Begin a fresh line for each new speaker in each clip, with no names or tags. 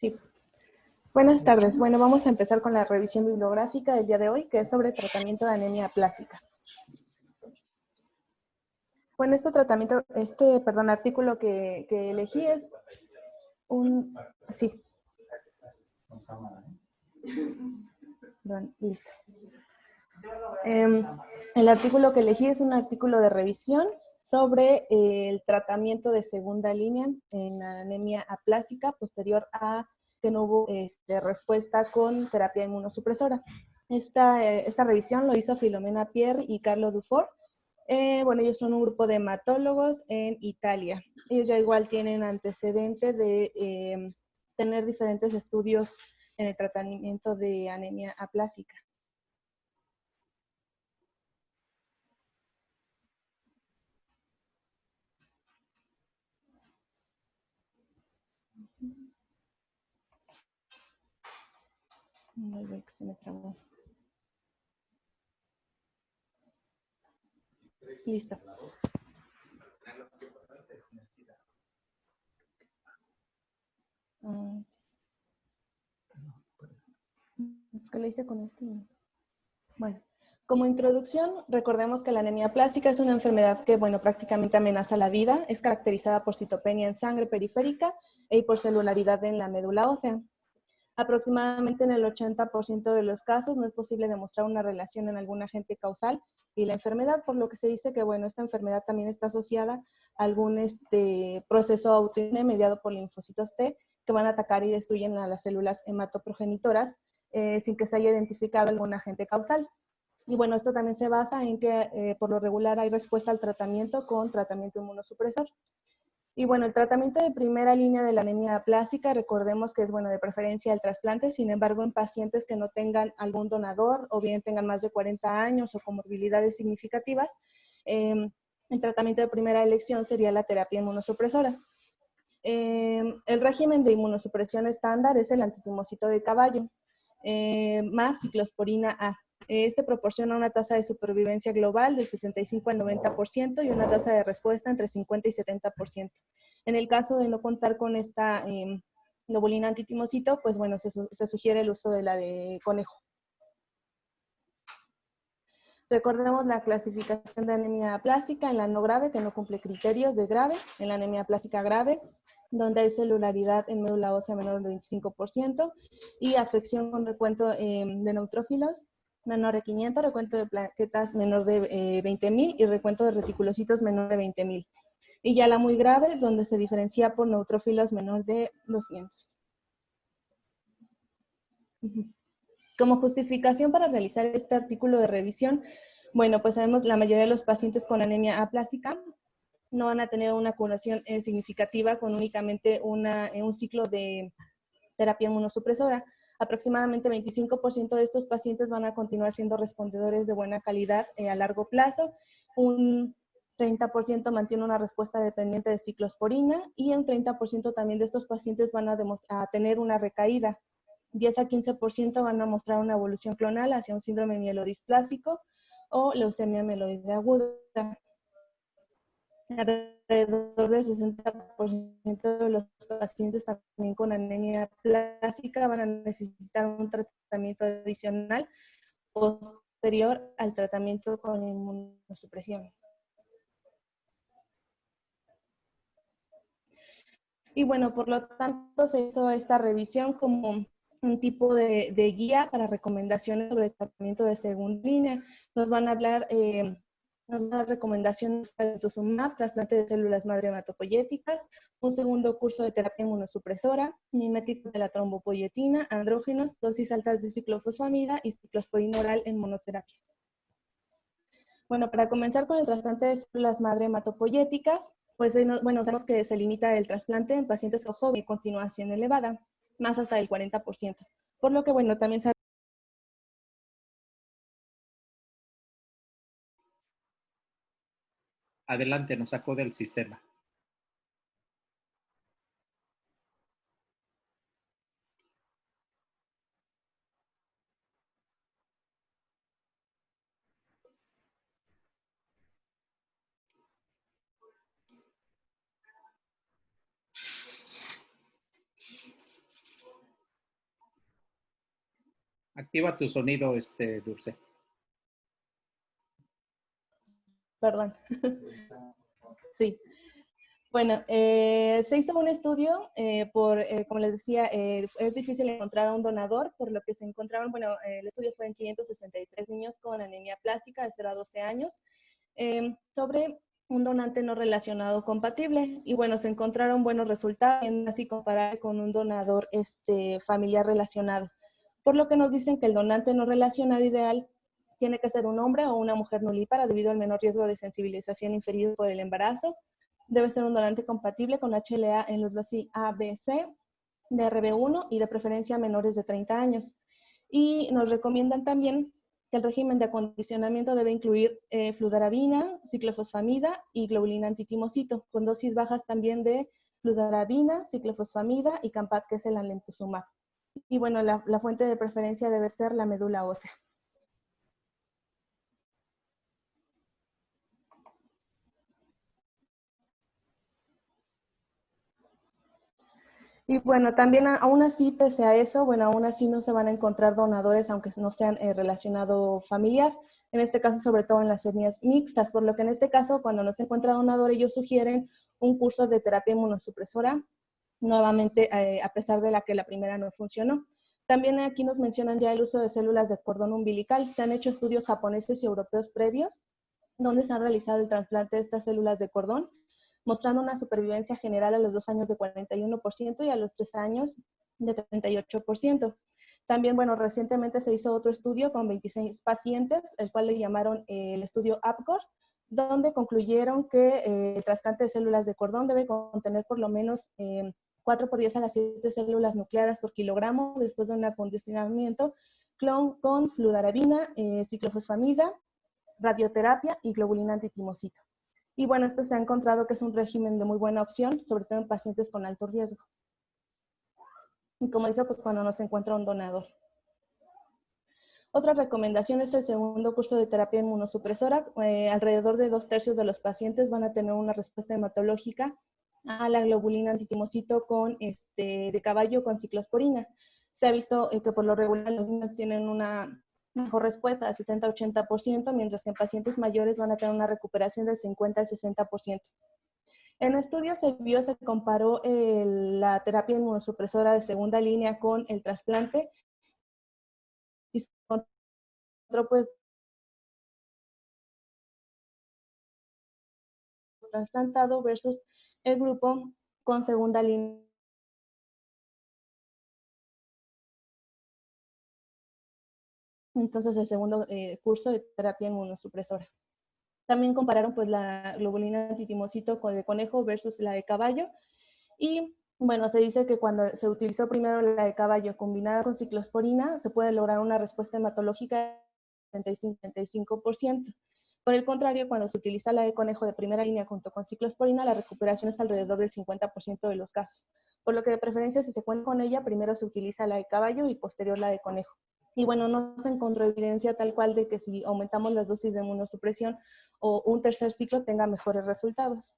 Sí. Buenas tardes. Bueno, vamos a empezar con la revisión bibliográfica del día de hoy, que es sobre tratamiento de anemia plástica. Bueno, artículo que elegí es un... Sí. Listo. El artículo que elegí es un artículo de revisión sobre el tratamiento de segunda línea en anemia aplásica posterior a que no hubo respuesta con terapia inmunosupresora. Esta revisión lo hizo Filomena Pierre y Carlo Dufour. Bueno, ellos son un grupo de hematólogos en Italia. Ellos ya igual tienen antecedente de tener diferentes estudios en el tratamiento de anemia aplásica. No ve que se me trabó. Listo. ¿Qué le hice con esto? Bueno, como introducción, recordemos que la anemia plástica es una enfermedad que, bueno, prácticamente amenaza la vida. Es caracterizada por citopenia en sangre periférica y por celularidad en la médula ósea. Aproximadamente en el 80% de los casos no es posible demostrar una relación en algún agente causal y la enfermedad, por lo que se dice que, bueno, esta enfermedad también está asociada a algún proceso autoinmune mediado por linfocitos T que van a atacar y destruyen a las células hematoprogenitoras sin que se haya identificado algún agente causal. Y bueno, esto también se basa en que por lo regular hay respuesta al tratamiento con tratamiento inmunosupresor. Y bueno, el tratamiento de primera línea de la anemia plástica, recordemos que es, bueno, de preferencia el trasplante. Sin embargo, en pacientes que no tengan algún donador o bien tengan más de 40 años o comorbilidades significativas, el tratamiento de primera elección sería la terapia inmunosupresora. El régimen de inmunosupresión estándar es el antitumocito de caballo, más ciclosporina A. Este proporciona una tasa de supervivencia global del 75 al 90% y una tasa de respuesta entre 50 y 70%. En el caso de no contar con esta globulina antitimocito, pues bueno, se sugiere el uso de la de conejo. Recordemos la clasificación de anemia plástica en la no grave, que no cumple criterios de grave, en la anemia plástica grave, donde hay celularidad en médula ósea menor del 25% y afección con recuento de neutrófilos menor de 500, recuento de plaquetas menor de 20.000 y recuento de reticulocitos menor de 20.000. Y ya la muy grave, donde se diferencia por neutrófilos menor de 200. Como justificación para realizar este artículo de revisión, bueno, pues sabemos la mayoría de los pacientes con anemia aplásica no van a tener una curación significativa con únicamente un ciclo de terapia inmunosupresora. Aproximadamente 25% de estos pacientes van a continuar siendo respondedores de buena calidad a largo plazo. Un 30% mantiene una respuesta dependiente de ciclosporina y un 30% también de estos pacientes van a tener una recaída. 10 a 15% van a mostrar una evolución clonal hacia un síndrome mielodisplásico o leucemia mieloide aguda. Alrededor del 60% de los pacientes también con anemia plástica van a necesitar un tratamiento adicional posterior al tratamiento con inmunosupresión. Y bueno, por lo tanto se hizo esta revisión como un tipo de guía para recomendaciones sobre el tratamiento de segunda línea. Nos van a hablar unas recomendaciones para el trastuzumab, trasplante de células madre hematopoyéticas, un segundo curso de terapia inmunosupresora, mimético de la trombopoyetina, andrógenos, dosis altas de ciclofosfamida y ciclosporina oral en monoterapia. Bueno, para comenzar con el trasplante de células madre hematopoyéticas, pues bueno, sabemos que se limita el trasplante en pacientes con joven y continúa siendo elevada, más hasta el 40%. Por lo que, bueno, también sabemos.
Adelante, nos sacó del sistema. Activa tu sonido, Dulce.
Perdón. Sí. Bueno, se hizo un estudio como les decía, es difícil encontrar a un donador, por lo que se encontraron, bueno, el estudio fue en 563 niños con anemia plástica de 0 a 12 años, sobre un donante no relacionado compatible. Y bueno, se encontraron buenos resultados, así comparable con un donador familiar relacionado. Por lo que nos dicen que el donante no relacionado ideal tiene que ser un hombre o una mujer nulípara debido al menor riesgo de sensibilización inferido por el embarazo. Debe ser un donante compatible con HLA en los dosis A, B, C, de RB1 y de preferencia menores de 30 años. Y nos recomiendan también que el régimen de acondicionamiento debe incluir fludarabina, ciclofosfamida y globulina antitimocito, con dosis bajas también de fludarabina, ciclofosfamida y Campat, que es el alemtuzumab. Y bueno, la fuente de preferencia debe ser la médula ósea. Y bueno, también aún así, pese a eso, bueno, aún así no se van a encontrar donadores, aunque no sean relacionado familiar. En este caso, sobre todo en las etnias mixtas, por lo que en este caso, cuando no se encuentra donador, ellos sugieren un curso de terapia inmunosupresora, nuevamente, a pesar de que la primera no funcionó. También aquí nos mencionan ya el uso de células de cordón umbilical. Se han hecho estudios japoneses y europeos previos, donde se han realizado el trasplante de estas células de cordón, mostrando una supervivencia general a los 2 años de 41% y a los 3 años de 38%. También, bueno, recientemente se hizo otro estudio con 26 pacientes, el cual le llamaron el estudio APGOR, donde concluyeron que el trasplante de células de cordón debe contener por lo menos 4 por 10 a las 7 células nucleadas por kilogramo después de un acondicionamiento con fludarabina, ciclofosfamida, radioterapia y globulina antitimocito. Y bueno, esto se ha encontrado que es un régimen de muy buena opción, sobre todo en pacientes con alto riesgo. Y como dije, pues cuando no se encuentra un donador. Otra recomendación es el segundo curso de terapia inmunosupresora. Alrededor de 2/3 de los pacientes van a tener una respuesta hematológica a la globulina antitimocito de caballo con ciclosporina. Se ha visto que por lo regular los niños tienen una mejor respuesta del 70-80%, mientras que en pacientes mayores van a tener una recuperación del 50-60%. En estudios se comparó la terapia inmunosupresora de segunda línea con el trasplante y se encontró pues trasplantado versus el grupo con segunda línea. Entonces el segundo curso de terapia inmunosupresora. También compararon pues la globulina antitimocito de conejo versus la de caballo. Y bueno, se dice que cuando se utilizó primero la de caballo combinada con ciclosporina, se puede lograr una respuesta hematológica de 35%. Por el contrario, cuando se utiliza la de conejo de primera línea junto con ciclosporina, la recuperación es alrededor del 50% de los casos. Por lo que de preferencia, si se cuenta con ella, primero se utiliza la de caballo y posterior la de conejo. Y bueno, no se encontró evidencia tal cual de que si aumentamos las dosis de inmunosupresión o un tercer ciclo tenga mejores resultados.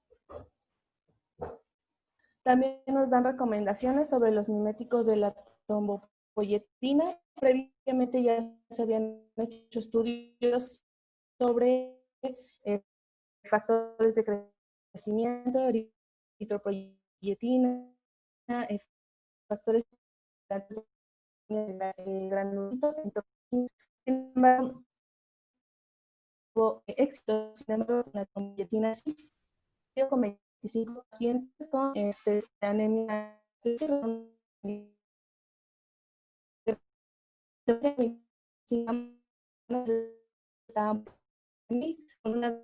También nos dan recomendaciones sobre los miméticos de la trombopoyetina. Previamente ya se habían hecho estudios sobre factores de crecimiento, eritropoyetina, factores de granulitos. Sin embargo, hubo éxito, sin embargo, la trombopoyetina sí, con 25 pacientes con anemia con una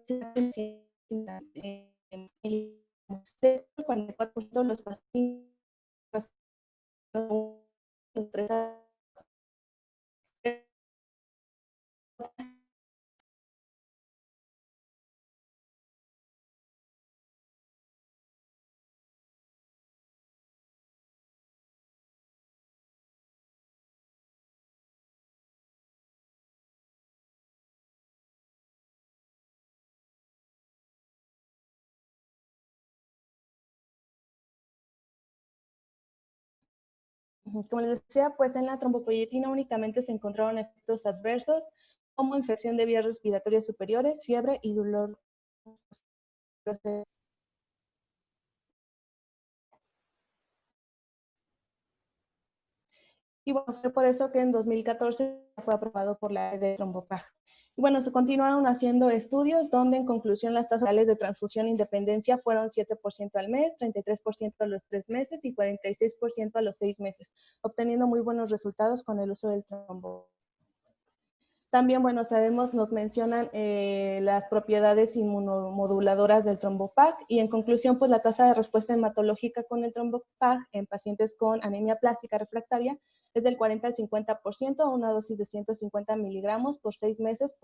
44% de los pacientes Como les decía, pues en la trombopoyetina únicamente se encontraron efectos adversos como infección de vías respiratorias superiores, fiebre y dolor. Y bueno, fue por eso que en 2014 fue aprobado por la ley de Trombopag. Y bueno, se continuaron haciendo estudios donde en conclusión las tasas reales de transfusión e independencia fueron 7% al mes, 33% a los 3 meses y 46% a los 6 meses, obteniendo muy buenos resultados con el uso del trombo. También, bueno, sabemos, nos mencionan las propiedades inmunomoduladoras del Trombopag y en conclusión, pues la tasa de respuesta hematológica con el Trombopag en pacientes con anemia plástica refractaria es del 40 al 50% a una dosis de 150 miligramos por 6 meses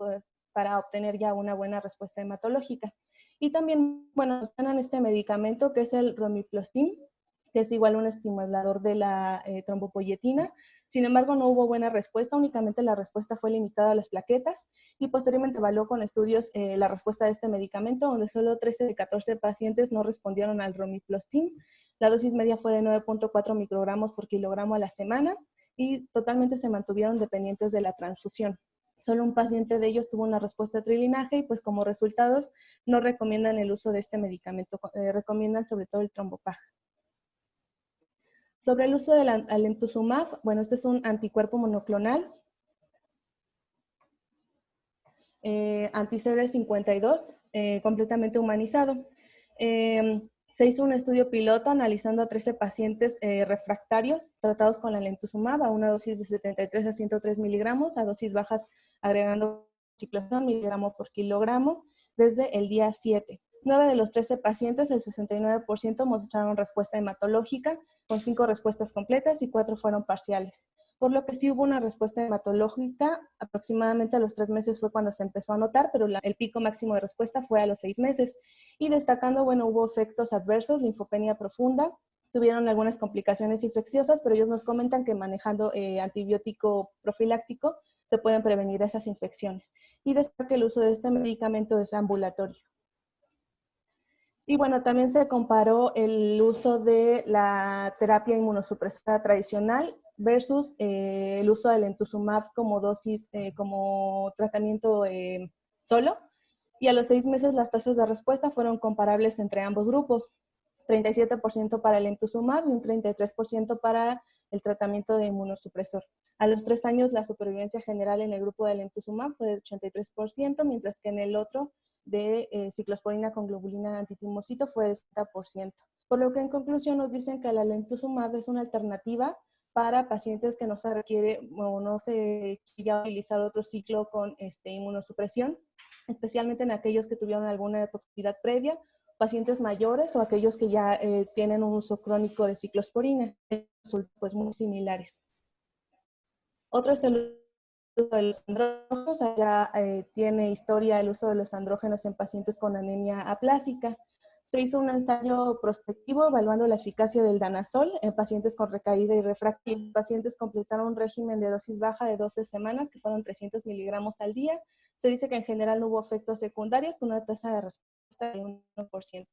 para obtener ya una buena respuesta hematológica. Y también, bueno, nos dan este medicamento que es el Romiflostim, que es igual un estimulador de la trombopoyetina. Sin embargo, no hubo buena respuesta, únicamente la respuesta fue limitada a las plaquetas y posteriormente evaluó con estudios la respuesta de este medicamento, donde solo 13 de 14 pacientes no respondieron al Romiflostim. La dosis media fue de 9.4 microgramos por kilogramo a la semana y totalmente se mantuvieron dependientes de la transfusión. Solo un paciente de ellos tuvo una respuesta a trilinaje y pues como resultados no recomiendan el uso de este medicamento, recomiendan sobre todo el Trombopag. Sobre el uso del alemtuzumab, bueno, este es un anticuerpo monoclonal, anti-CD52, completamente humanizado. Se hizo un estudio piloto analizando a 13 pacientes refractarios tratados con alemtuzumab a una dosis de 73 a 103 miligramos, a dosis bajas agregando ciclozón miligramo por kilogramo desde el día 7. 9 de los 13 pacientes, el 69%, mostraron respuesta hematológica, con 5 respuestas completas y 4 fueron parciales. Por lo que sí hubo una respuesta hematológica, aproximadamente a los 3 meses fue cuando se empezó a notar, pero el pico máximo de respuesta fue a los 6 meses. Y destacando, bueno, hubo efectos adversos, linfopenia profunda, tuvieron algunas complicaciones infecciosas, pero ellos nos comentan que manejando antibiótico profiláctico se pueden prevenir esas infecciones. Y destaca que el uso de este medicamento es ambulatorio. Y bueno, también se comparó el uso de la terapia inmunosupresora tradicional versus el uso del entuziumab como dosis, como tratamiento solo. Y a los 6 meses las tasas de respuesta fueron comparables entre ambos grupos. 37% para el entuziumab y un 33% para el tratamiento de inmunosupresor. A los 3 años la supervivencia general en el grupo del entuziumab fue de 83%, mientras que en el otro de ciclosporina con globulina antitimocito fue del 70%. Por lo que en conclusión nos dicen que el alemtuzumab es una alternativa para pacientes que no se requiere o no se quiera utilizar otro ciclo con inmunosupresión, especialmente en aquellos que tuvieron alguna toxicidad previa, pacientes mayores o aquellos que ya tienen un uso crónico de ciclosporina, pues muy similares. Otro es el uso de los andrógenos. Allá tiene historia el uso de los andrógenos en pacientes con anemia aplásica. Se hizo un ensayo prospectivo evaluando la eficacia del danazol en pacientes con recaída y refractiva. Los pacientes completaron un régimen de dosis baja de 12 semanas, que fueron 300 miligramos al día. Se dice que en general no hubo efectos secundarios, con una tasa de respuesta del 1%.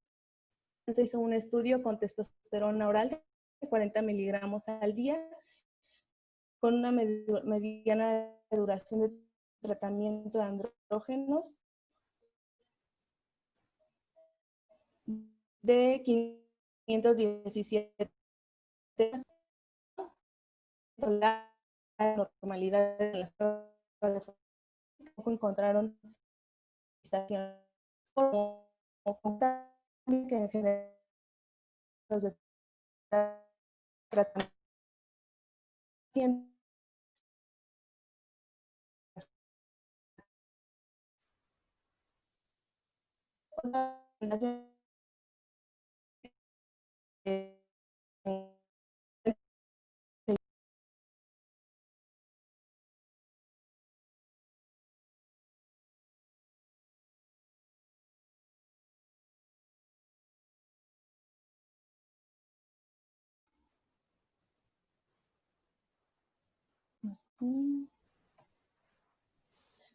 Se hizo un estudio con testosterona oral de 40 miligramos al día, con una mediana duración de tratamiento de andrógenos de 517. La normalidad de las pruebas de poco encontraron como que en general los de tratamiento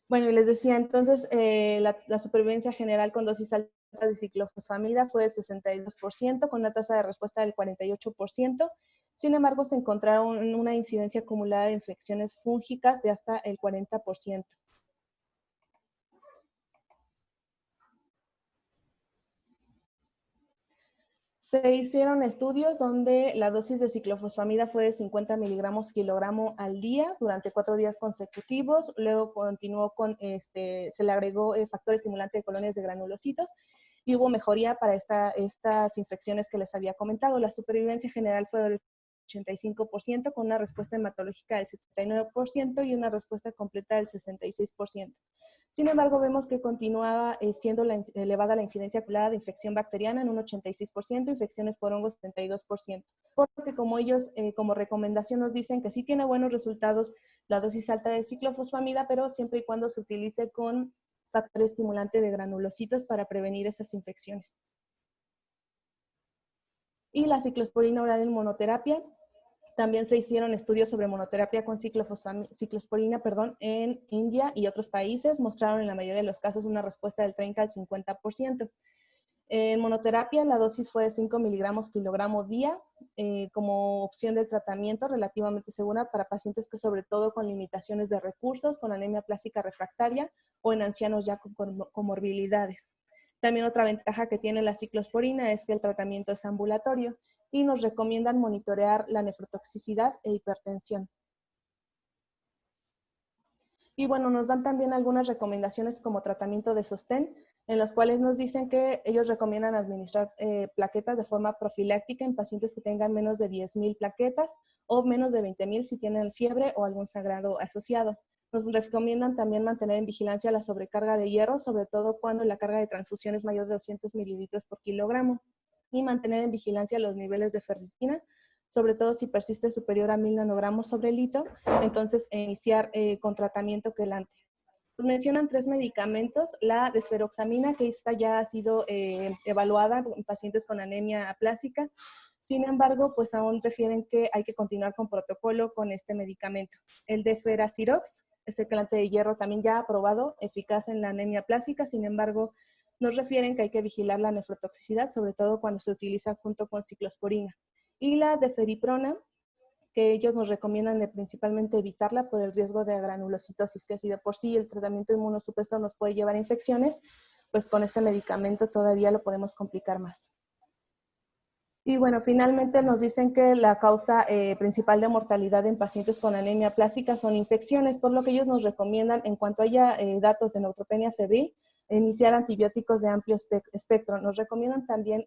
Bueno, y les decía, entonces, la supervivencia general con dosis altas de ciclofosfamida fue del 62%, con una tasa de respuesta del 48%. Sin embargo, se encontraron una incidencia acumulada de infecciones fúngicas de hasta el 40%. Se hicieron estudios donde la dosis de ciclofosfamida fue de 50 miligramos kilogramo al día durante 4 días consecutivos. Luego continuó con, se le agregó factor estimulante de colonias de granulocitos y hubo mejoría para estas infecciones que les había comentado. La supervivencia general fue del 85%, con una respuesta hematológica del 79% y una respuesta completa del 66%. Sin embargo, vemos que continuaba siendo elevada la incidencia acumulada de infección bacteriana en un 86%, infecciones por hongos 72%. Porque como ellos, como recomendación nos dicen que sí tiene buenos resultados la dosis alta de ciclofosfamida, pero siempre y cuando se utilice con factor estimulante de granulocitos para prevenir esas infecciones. Y la ciclosporina oral en monoterapia. También se hicieron estudios sobre monoterapia con ciclosporina en India y otros países. Mostraron en la mayoría de los casos una respuesta del 30 al 50%. En monoterapia, la dosis fue de 5 miligramos kilogramo día como opción de tratamiento relativamente segura para pacientes que sobre todo con limitaciones de recursos, con anemia plástica refractaria o en ancianos ya con comorbilidades. También otra ventaja que tiene la ciclosporina es que el tratamiento es ambulatorio y nos recomiendan monitorear la nefrotoxicidad e hipertensión. Y bueno, nos dan también algunas recomendaciones como tratamiento de sostén, en los cuales nos dicen que ellos recomiendan administrar plaquetas de forma profiláctica en pacientes que tengan menos de 10,000 plaquetas o menos de 20,000 si tienen fiebre o algún sangrado asociado. Nos recomiendan también mantener en vigilancia la sobrecarga de hierro, sobre todo cuando la carga de transfusión es mayor de 200 mililitros por kilogramo. Y mantener en vigilancia los niveles de ferritina, sobre todo si persiste superior a 1000 nanogramos sobre litro, entonces iniciar con tratamiento quelante. Nos mencionan 3 medicamentos, la desferoxamina, que esta ya ha sido evaluada en pacientes con anemia aplásica. Sin embargo, pues aún refieren que hay que continuar con protocolo con este medicamento. El Deferacirox, ese quelante de hierro también ya aprobado, eficaz en la anemia aplásica. Sin embargo, nos refieren que hay que vigilar la nefrotoxicidad, sobre todo cuando se utiliza junto con ciclosporina. Y la deferiprona, que ellos nos recomiendan de principalmente evitarla por el riesgo de granulocitosis, que si de por sí el tratamiento inmunosupresor nos puede llevar a infecciones, pues con este medicamento todavía lo podemos complicar más. Y bueno, finalmente nos dicen que la causa principal de mortalidad en pacientes con anemia plástica son infecciones, por lo que ellos nos recomiendan, en cuanto haya datos de neutropenia febril, iniciar antibióticos de amplio espectro. Nos recomiendan también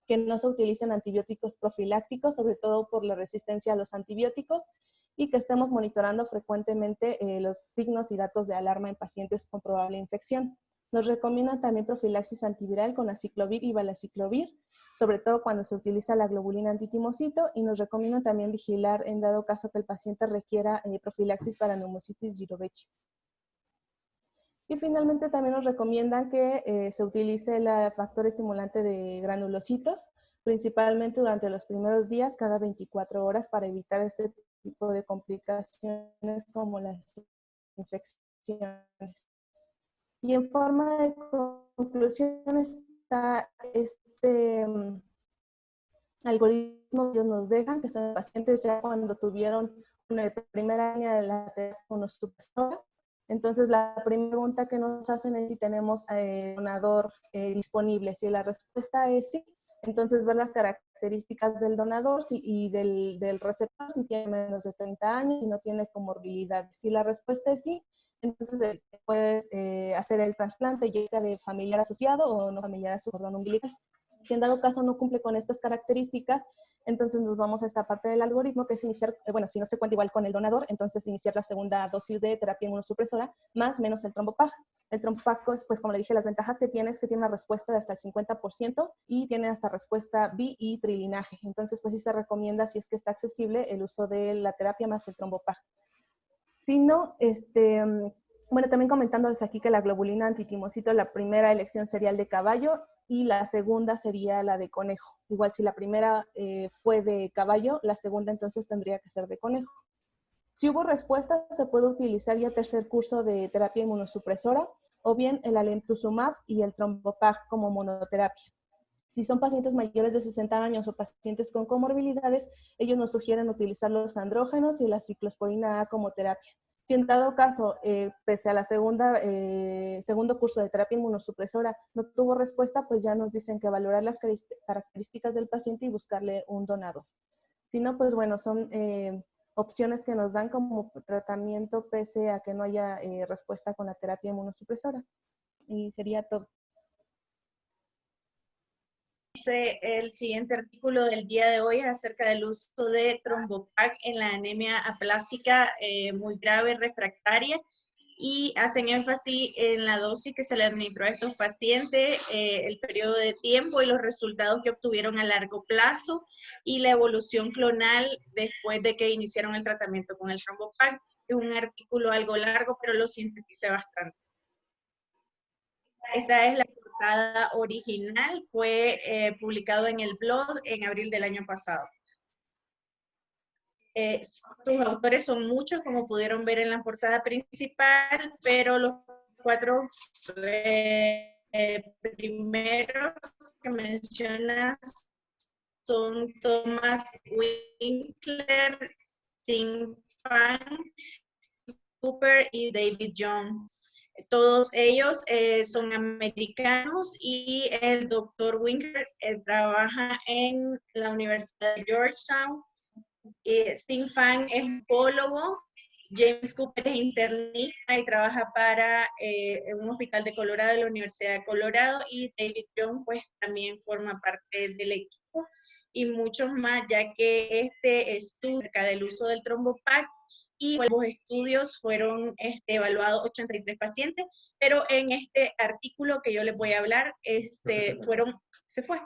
que no se utilicen antibióticos profilácticos, sobre todo por la resistencia a los antibióticos, y que estemos monitorando frecuentemente los signos y datos de alarma en pacientes con probable infección. Nos recomiendan también profilaxis antiviral con aciclovir y valaciclovir, sobre todo cuando se utiliza la globulina antitimocito, y nos recomiendan también vigilar en dado caso que el paciente requiera profilaxis para neumocitis girovecii. Y finalmente también nos recomiendan que se utilice el factor estimulante de granulocitos, principalmente durante los primeros días, cada 24 horas, para evitar este tipo de complicaciones como las infecciones. Y en forma de conclusión está este algoritmo que ellos nos dejan, que son pacientes ya cuando tuvieron en el primer año de la terapia inmunosupresora. Entonces, la primera pregunta que nos hacen es si tenemos donador disponible. Si la respuesta es sí, entonces ver las características del donador y del receptor, si tiene menos de 30 años y no tiene comorbilidades. Si la respuesta es sí, entonces puedes hacer el trasplante, ya sea de familiar asociado o no familiar a su cordón umbilical. Si en dado caso no cumple con estas características, entonces nos vamos a esta parte del algoritmo, que es iniciar, bueno, si no se cuenta igual con el donador, entonces iniciar la segunda dosis de terapia inmunosupresora, más menos el trombopag. El trombopag, pues como le dije, las ventajas que tiene es que tiene una respuesta de hasta el 50% y tiene hasta respuesta bi y trilinaje. Entonces, pues sí se recomienda, si es que está accesible, el uso de la terapia más el trombopag. Si no, bueno, también comentándoles aquí que la globulina antitimocito, la primera elección sería el de caballo y la segunda sería la de conejo. Igual si la primera fue de caballo, la segunda entonces tendría que ser de conejo. Si hubo respuesta, se puede utilizar ya tercer curso de terapia inmunosupresora o bien el alemtuzumab y el trombopag como monoterapia. Si son pacientes mayores de 60 años o pacientes con comorbilidades, ellos nos sugieren utilizar los andrógenos y la ciclosporina A como terapia. Si en dado caso, pese a la segundo curso de terapia inmunosupresora no tuvo respuesta, pues ya nos dicen que valorar las características del paciente y buscarle un donador. Si no, pues bueno, son opciones que nos dan como tratamiento pese a que no haya respuesta con la terapia inmunosupresora. Y sería todo.
El siguiente artículo del día de hoy es acerca del uso de Trombopac en la anemia aplásica muy grave refractaria, y hacen énfasis en la dosis que se le administró a estos pacientes, el periodo de tiempo y los resultados que obtuvieron a largo plazo, y la evolución clonal después de que iniciaron el tratamiento con el Trombopac. Es un artículo algo largo, pero lo sinteticé bastante. Esta es la portada original, fue publicado en el blog en abril del año pasado. Sus autores son muchos, como pudieron ver en la portada principal, pero los 4 primeros que mencionas son Thomas Winkler, Sing Fan, Cooper y David Jones. Todos ellos son americanos, y el doctor Winkler trabaja en la Universidad de Georgetown. Sing Fan es oncólogo, James Cooper es internista y trabaja para un hospital de Colorado, de la Universidad de Colorado, y David Jones pues también forma parte del equipo, y muchos más, ya que este estudio acerca del uso del Trombopac y los estudios fueron evaluados 83 pacientes, pero en este artículo que yo les voy a hablar, se fue.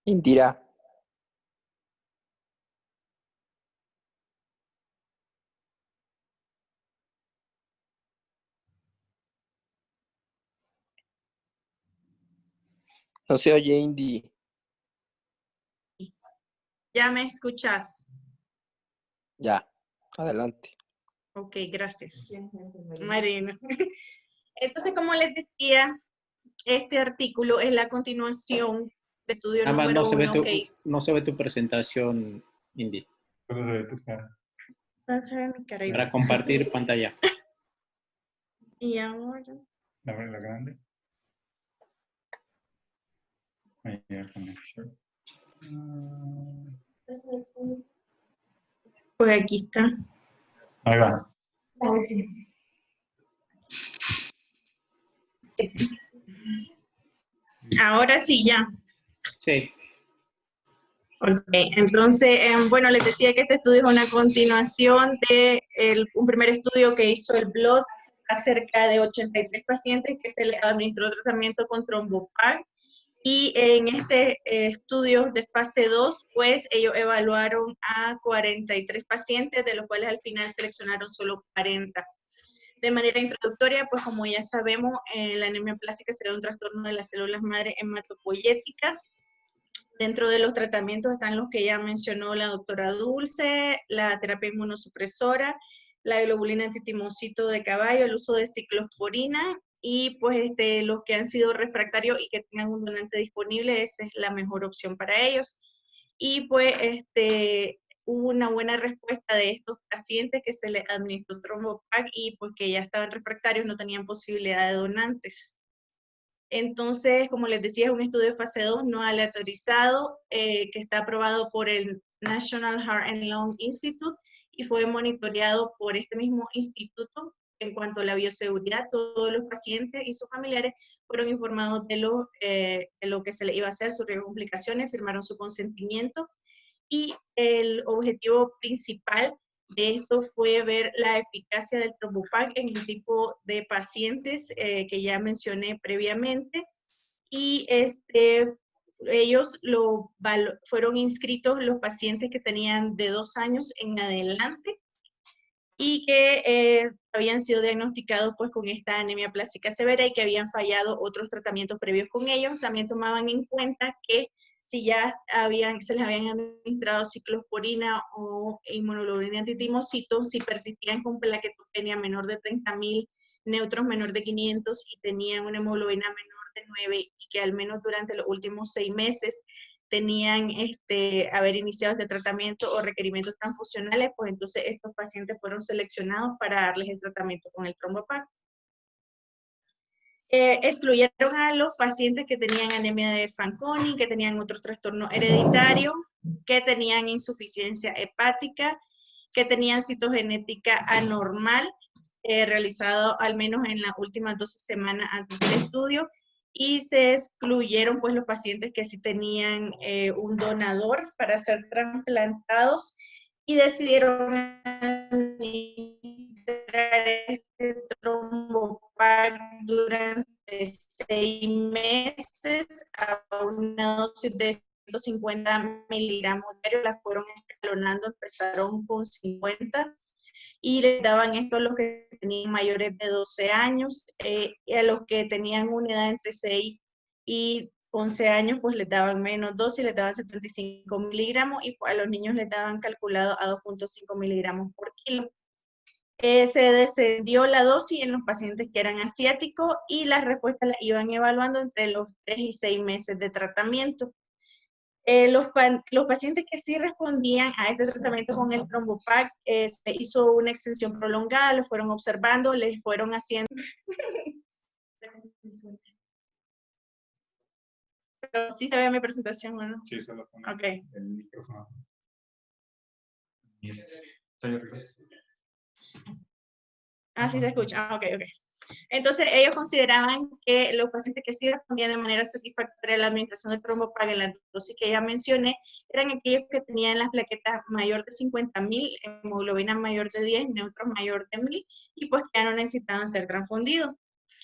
Indira. No se oye, Indy.
¿Ya me escuchas?
Ya, adelante.
Ok, gracias, Marina. Entonces, como les decía, este artículo es la continuación de estudio
Nada más
número 1 que hizo.
no se ve tu presentación, Indy.
No se ve mi cara.
Para compartir pantalla.
Y ahora.
La grande. Ahí ya conexión.
Pues aquí está.
Ahí va.
Ahora sí, ya.
Sí.
Ok, entonces, bueno, les decía que este estudio es una continuación de un primer estudio que hizo el blog acerca de 83 pacientes que se les administró tratamiento con Trombopac, y en este estudio de fase 2, pues ellos evaluaron a 43 pacientes, de los cuales al final seleccionaron solo 40. De manera introductoria, pues como ya sabemos, la anemia plástica se da un trastorno de las células madre hematopoyéticas. Dentro de los tratamientos están los que ya mencionó la doctora Dulce, la terapia inmunosupresora, la globulina antitimocito de caballo, el uso de ciclosporina, y pues los que han sido refractarios y que tengan un donante disponible, esa es la mejor opción para ellos. Y pues hubo una buena respuesta de estos pacientes que se les administró Trombopac y pues que ya estaban refractarios, no tenían posibilidad de donantes. Entonces, como les decía, es un estudio de fase 2 no aleatorizado, que está aprobado por el National Heart and Lung Institute y fue monitoreado por este mismo instituto. En cuanto a la bioseguridad, todos los pacientes y sus familiares fueron informados de lo que se les iba a hacer, sus complicaciones, firmaron su consentimiento, y el objetivo principal de esto fue ver la eficacia del Trombopac en el tipo de pacientes que ya mencioné previamente, y ellos fueron inscritos los pacientes que tenían de 2 años en adelante y que habían sido diagnosticados pues con esta anemia plástica severa y que habían fallado otros tratamientos previos con ellos. También tomaban en cuenta que si ya se les habían administrado ciclosporina o inmunoglobulina antitimocito, si persistían con plaquetopenia menor de 30.000, neutros menor de 500 y tenían una hemoglobina menor de 9 y que al menos durante los últimos 6 meses tenían haber iniciado este tratamiento o requerimientos transfusionales, pues entonces estos pacientes fueron seleccionados para darles el tratamiento con el TromboPac. Excluyeron a los pacientes que tenían anemia de Fanconi, que tenían otro trastorno hereditario, que tenían insuficiencia hepática, que tenían citogenética anormal, realizado al menos en las últimas 12 semanas antes del estudio, y se excluyeron pues los pacientes que sí tenían un donador para ser trasplantados y decidieron administrar este TromboPac durante 6 meses a una dosis de 150 miligramos diarios. Las fueron escalonando, empezaron con 50 y les daban esto a los que tenían mayores de 12 años y a los que tenían una edad entre 6 y 11 años, pues les daban menos dosis, les daban 75 miligramos y a los niños les daban calculado a 2.5 miligramos por kilo. Se descendió la dosis en los pacientes que eran asiáticos y las respuestas las iban evaluando entre los 3 y 6 meses de tratamiento. Los pacientes que sí respondían a este tratamiento con el TromboPac, se hizo una extensión prolongada, lo fueron observando, les fueron haciendo... Pero sí se ve mi presentación, ¿o no?
Sí, solo pone
Ok.
el micrófono. ¿Estoy arriba?
Ah, sí se escucha. Ah, ok. Entonces, ellos consideraban que los pacientes que sí respondían de manera satisfactoria a la administración del TromboPac en la dosis que ya mencioné, eran aquellos que tenían las plaquetas mayor de 50.000, hemoglobina mayor de 10, neutros mayor de 1.000, y pues que ya no necesitaban ser transfundidos.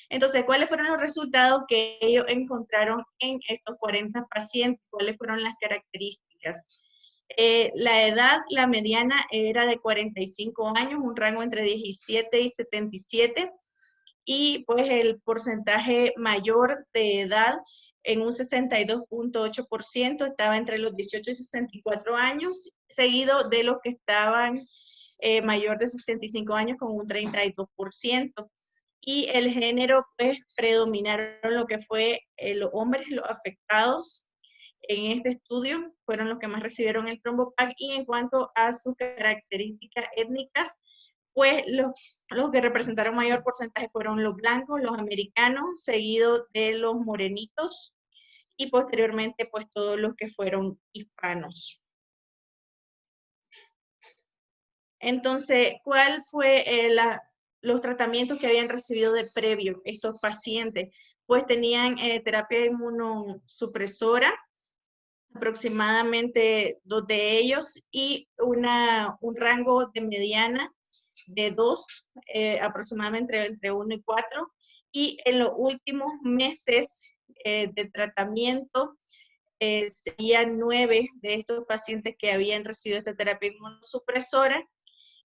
Entonces, ¿cuáles fueron los resultados que ellos encontraron en estos 40 pacientes? ¿Cuáles fueron las características? La edad, la mediana era de 45 años, un rango entre 17 y 77, y pues el porcentaje mayor de edad en un 62.8% estaba entre los 18 y 64 años, seguido de los que estaban mayor de 65 años con un 32%. Y el género, pues, predominaron lo que fue los hombres, los afectados en este estudio, fueron los que más recibieron el TromboPac, y en cuanto a sus características étnicas, pues los que representaron mayor porcentaje fueron los blancos, los americanos, seguido de los morenitos, y posteriormente, pues, todos los que fueron hispanos. Entonces, ¿cuál fue los tratamientos que habían recibido de previo estos pacientes? Pues tenían terapia inmunosupresora, aproximadamente 2 de ellos, y un rango de mediana de 2, aproximadamente entre 1 y 4, y en los últimos meses de tratamiento, serían 9 de estos pacientes que habían recibido esta terapia inmunosupresora,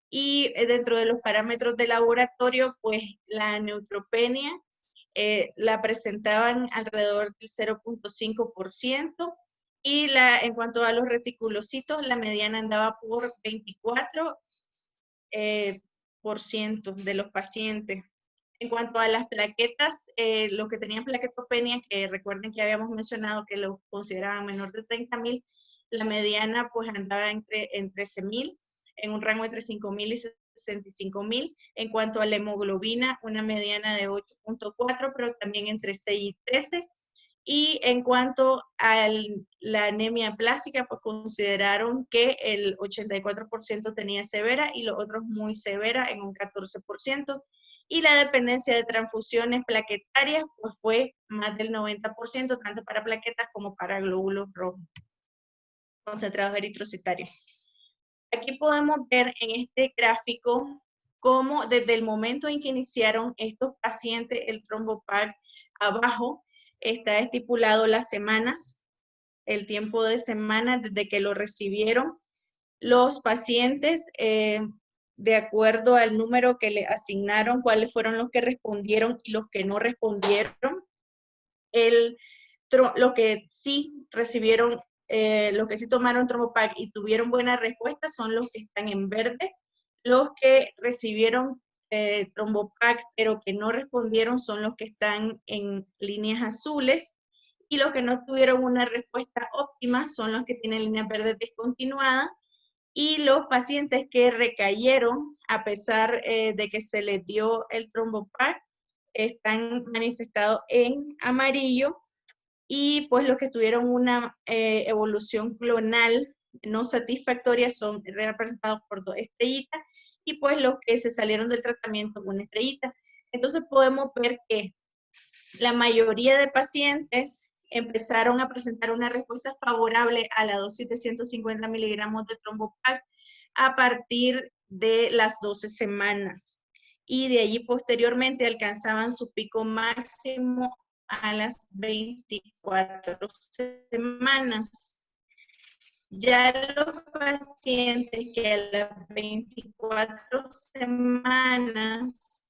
y dentro de los parámetros de laboratorio, pues la neutropenia la presentaban alrededor del 0.5%, y en cuanto a los reticulocitos, la mediana andaba por 24% de los pacientes. En cuanto a las plaquetas, los que tenían plaquetopenia, que recuerden que habíamos mencionado que lo consideraban menor de 30.000, la mediana pues andaba en 13.000, en un rango entre 5.000 y 65.000. En cuanto a la hemoglobina, una mediana de 8.4, pero también entre 6 y 13. Y en cuanto a la anemia plástica, pues consideraron que el 84% tenía severa y los otros muy severa en un 14%. Y la dependencia de transfusiones plaquetarias pues fue más del 90%, tanto para plaquetas como para glóbulos rojos concentrados eritrocitarios. Aquí podemos ver en este gráfico cómo desde el momento en que iniciaron estos pacientes el TromboPac, abajo está estipulado las semanas el tiempo de semanas desde que lo recibieron. Los pacientes, de acuerdo al número que le asignaron, cuáles fueron los que respondieron y los que no respondieron. Los que sí recibieron, los que sí tomaron Trombopac y tuvieron buena respuesta son los que están en verde. Los que recibieron Trombopac pero que no respondieron son los que están en líneas azules. Y los que no tuvieron una respuesta óptima son los que tienen líneas verdes descontinuadas. Y los pacientes que recayeron, a pesar de que se les dio el Trombopac, están manifestados en amarillo. Y pues los que tuvieron una evolución clonal no satisfactoria son representados por 2 estrellitas, y pues los que se salieron del tratamiento, 1 estrellita. Entonces podemos ver que la mayoría de pacientes empezaron a presentar una respuesta favorable a la dosis de 150 miligramos de Trombopac a partir de las 12 semanas. Y de allí posteriormente alcanzaban su pico máximo a las 24 semanas. Ya los pacientes que a las 24 semanas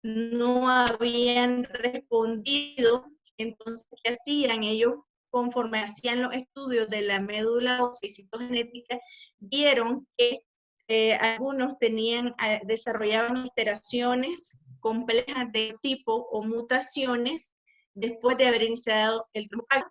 no habían respondido, entonces, ¿qué hacían? Ellos, conforme hacían los estudios de la médula ósea y citogenética, vieron que algunos desarrollaban alteraciones complejas de tipo o mutaciones después de haber iniciado el Trombopac,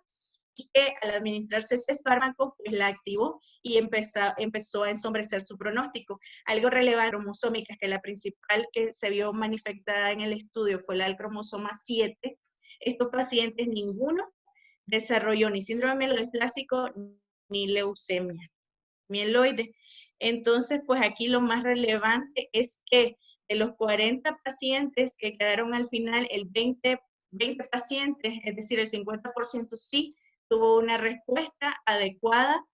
y que al administrarse este fármaco, pues la activó y empezó a ensombrecer su pronóstico. Algo relevante, cromosómicas, que la principal que se vio manifestada en el estudio fue la del cromosoma 7. Estos pacientes, ninguno desarrolló ni síndrome mielodysplásico ni leucemia mieloide. Entonces, pues aquí lo más relevante es que de los 40 pacientes que quedaron al final, el 20 pacientes, es decir, el 50% sí tuvo una respuesta adecuada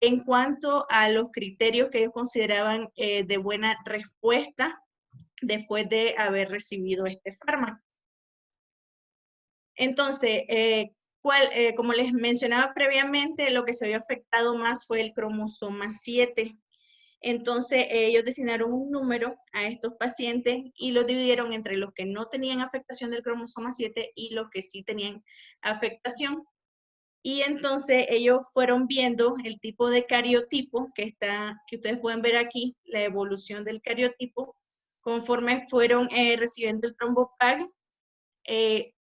en cuanto a los criterios que ellos consideraban de buena respuesta después de haber recibido este fármaco. Entonces, como les mencionaba previamente, lo que se había afectado más fue el cromosoma 7. Entonces, ellos designaron un número a estos pacientes y los dividieron entre los que no tenían afectación del cromosoma 7 y los que sí tenían afectación. Y entonces ellos fueron viendo el tipo de cariotipo que ustedes pueden ver aquí, la evolución del cariotipo, conforme fueron recibiendo el Trombopac,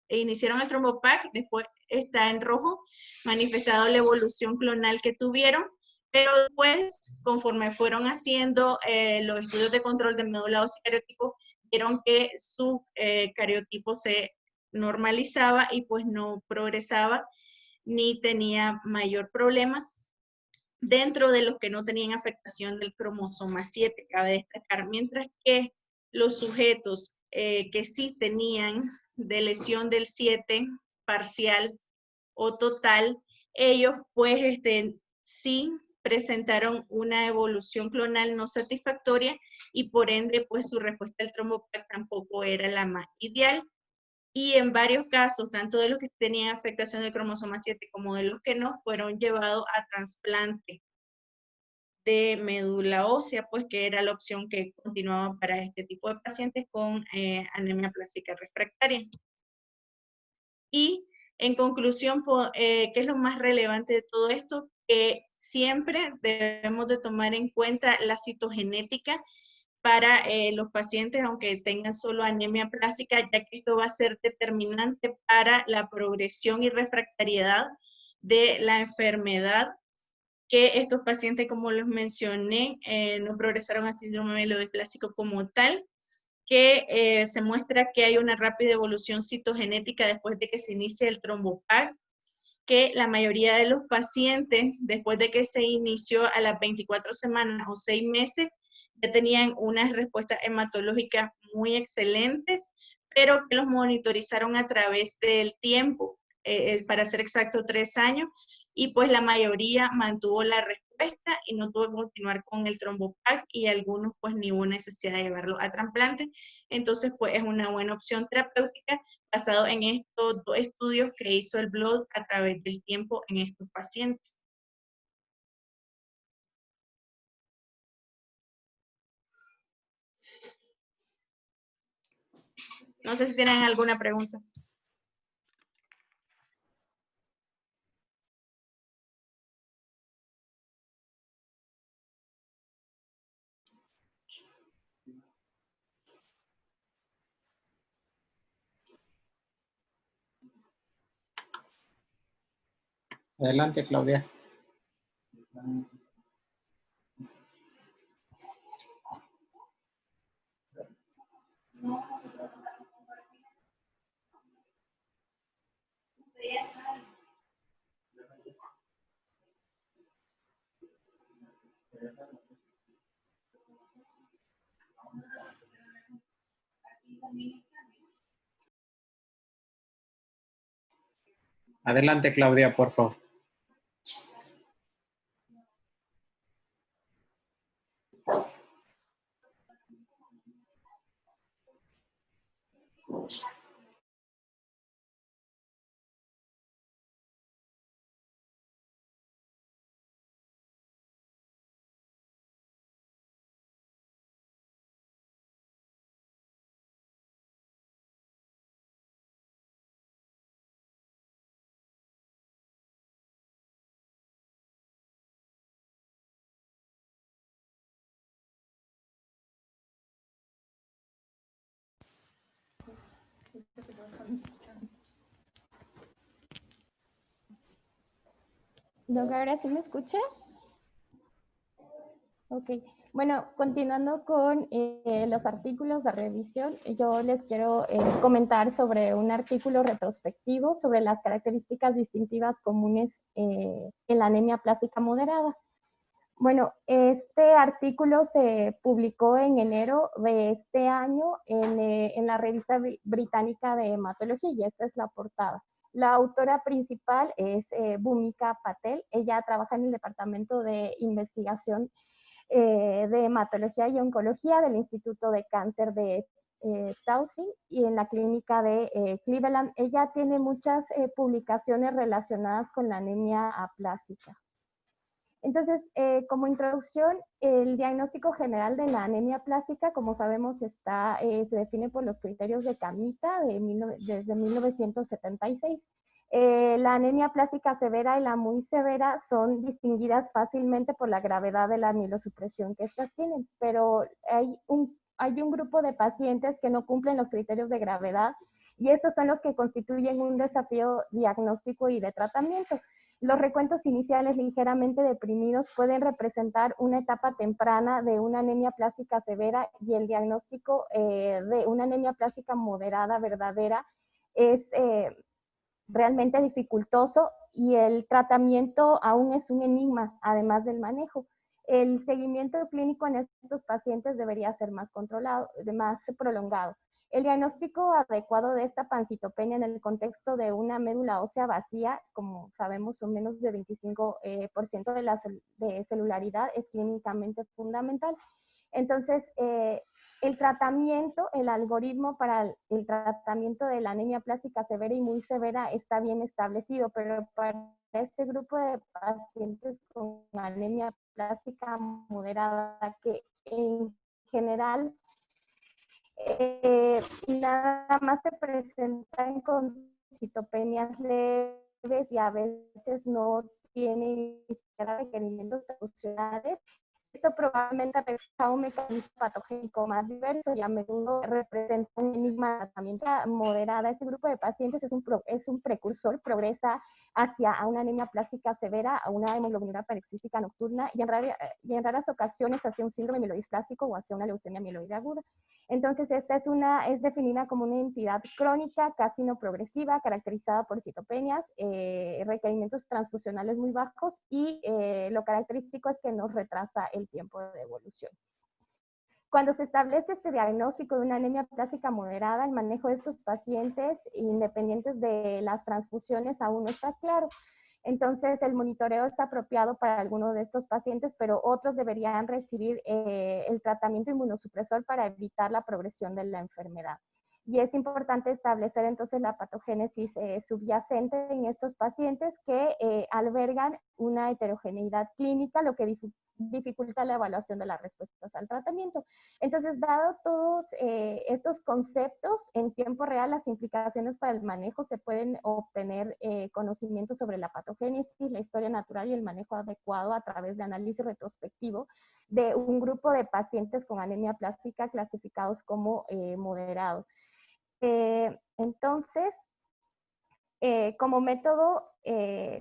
iniciaron el Trombopac, después está en rojo, manifestado la evolución clonal que tuvieron, pero después, conforme fueron haciendo los estudios de control de médula ósea y cariotipo, vieron que su cariotipo se normalizaba y pues no progresaba ni tenía mayor problema dentro de los que no tenían afectación del cromosoma 7, cabe destacar, mientras que los sujetos que sí tenían de lesión del 7 parcial o total, ellos pues sí presentaron una evolución clonal no satisfactoria y por ende pues su respuesta al Trombopac tampoco era la más ideal. Y en varios casos, tanto de los que tenían afectación del cromosoma 7 como de los que no, fueron llevados a trasplante de médula ósea, pues que era la opción que continuaba para este tipo de pacientes con anemia plástica refractaria. Y en conclusión, ¿qué es lo más relevante de todo esto? Que siempre debemos de tomar en cuenta la citogenética para los pacientes, aunque tengan solo anemia plástica, ya que esto va a ser determinante para la progresión y refractariedad de la enfermedad, que estos pacientes, como les mencioné, no progresaron a síndrome mielodysplásico como tal, que se muestra que hay una rápida evolución citogenética después de que se inicie el Trombopac, que la mayoría de los pacientes, después de que se inició a las 24 semanas o 6 meses, ya tenían unas respuestas hematológicas muy excelentes, pero que los monitorizaron a través del tiempo, para ser exacto 3 años, y pues la mayoría mantuvo la respuesta respuesta y no tuvo que continuar con el trombopax y algunos pues ni hubo necesidad de llevarlo a trasplante. Entonces pues es una buena opción terapéutica basado en estos dos estudios que hizo el Blood a través del tiempo en estos pacientes. No sé si tienen alguna pregunta.
Adelante, Claudia. Adelante, Claudia, por favor.
¿Doc, ahora sí me escucha? Ok, bueno, continuando con los artículos de revisión, yo les quiero comentar sobre un artículo retrospectivo sobre las características distintivas comunes en la anemia plástica moderada. Bueno, este artículo se publicó en enero de este año en la revista británica de hematología y esta es la portada. La autora principal es Bhumika Patel. Ella trabaja en el Departamento de Investigación de Hematología y Oncología del Instituto de Cáncer de Towson y en la clínica de Cleveland. Ella tiene muchas publicaciones relacionadas con la anemia aplásica. Entonces, como introducción, el diagnóstico general de la anemia plástica, como sabemos, se define por los criterios de Kamita desde 1976. La anemia plástica severa y la muy severa son distinguidas fácilmente por la gravedad de la amilosupresión que estas tienen, pero hay un grupo de pacientes que no cumplen los criterios de gravedad y estos son los que constituyen un desafío diagnóstico y de tratamiento. Los recuentos iniciales ligeramente deprimidos pueden representar una etapa temprana de una anemia plástica severa y el diagnóstico de una anemia plástica moderada verdadera es realmente dificultoso y el tratamiento aún es un enigma, además del manejo. El seguimiento clínico en estos pacientes debería ser más controlado, más prolongado. El diagnóstico adecuado de esta pancitopenia en el contexto de una médula ósea vacía, como sabemos son menos de 25% de celularidad, es clínicamente fundamental. Entonces, el tratamiento, el algoritmo para el tratamiento de la anemia plástica severa y muy severa está bien establecido, pero para este grupo de pacientes con anemia plástica moderada, que en general nada más se presentan con citopenias leves y a veces no tienen ni siquiera requerimientos funcionales. Esto probablemente representa un mecanismo patogénico más diverso y a menudo representa un enigma de tratamiento moderada. Este grupo de pacientes es un precursor, progresa hacia una anemia plástica severa, a una hemoglobinura paroxística nocturna y en raras ocasiones hacia un síndrome mielodisplásico o hacia una leucemia mieloide aguda. Entonces, esta es definida como una entidad crónica, casi no progresiva, caracterizada por citopenias, requerimientos transfusionales muy bajos y lo característico es que nos retrasa el tiempo de evolución. Cuando se establece este diagnóstico de una anemia plástica moderada, el manejo de estos pacientes, independientes de las transfusiones, aún no está claro. Entonces, el monitoreo es apropiado para algunos de estos pacientes, pero otros deberían recibir el tratamiento inmunosupresor para evitar la progresión de la enfermedad. Y es importante establecer entonces la patogénesis subyacente en estos pacientes que albergan una heterogeneidad clínica, lo que dificulta la evaluación de las respuestas al tratamiento. Entonces, dado todos estos conceptos, en tiempo real las implicaciones para el manejo se pueden obtener conocimientos sobre la patogénesis, la historia natural y el manejo adecuado a través de análisis retrospectivo de un grupo de pacientes con anemia plástica clasificados como moderados. Entonces, como método,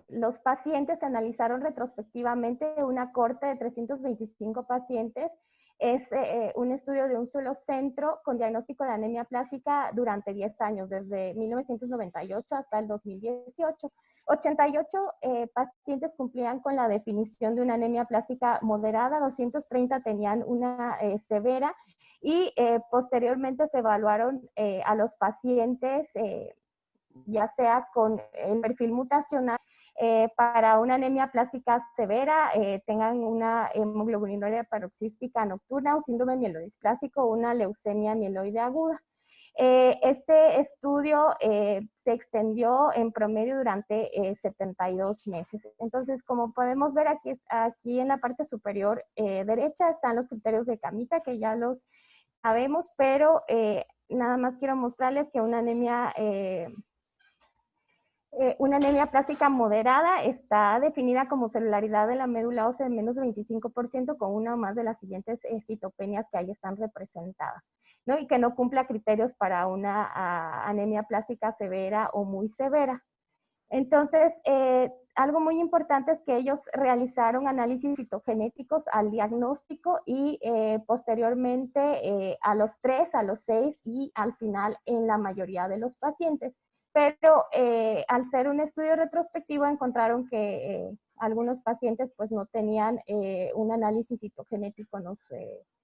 los pacientes se analizaron retrospectivamente una cohorte de 325 pacientes. Es un estudio de un solo centro con diagnóstico de anemia plástica durante 10 años, desde 1998 hasta el 2018. 88 pacientes cumplían con la definición de una anemia plástica moderada, 230 tenían una severa y posteriormente se evaluaron a los pacientes ya sea con el perfil mutacional para una anemia plástica severa, tengan una hemoglobinuria paroxística nocturna, un síndrome mielodisplásico o una leucemia mieloide aguda. Este estudio se extendió en promedio durante 72 meses. Entonces, como podemos ver aquí en la parte superior derecha están los criterios de Kamita, que ya los sabemos, pero nada más quiero mostrarles que una anemia plástica moderada está definida como celularidad de la médula ósea de menos de 25% con una o más de las siguientes citopenias que ahí están representadas, ¿no? Y que no cumpla criterios para una anemia plástica severa o muy severa. Entonces, algo muy importante es que ellos realizaron análisis citogenéticos al diagnóstico y posteriormente a los 3, a los 6 y al final en la mayoría de los pacientes. Pero al ser un estudio retrospectivo encontraron que algunos pacientes pues no tenían un análisis citogenético, nos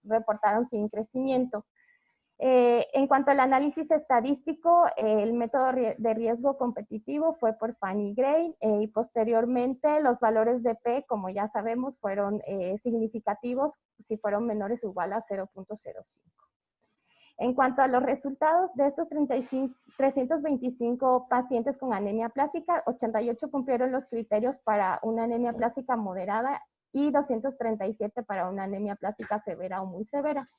reportaron sin crecimiento. En cuanto al análisis estadístico, el método de riesgo competitivo fue por Fanny Gray y posteriormente los valores de P, como ya sabemos, fueron significativos si fueron menores o igual a 0.05. En cuanto a los resultados de estos 325 pacientes con anemia plástica, 88 cumplieron los criterios para una anemia plástica moderada y 237 para una anemia plástica severa o muy severa.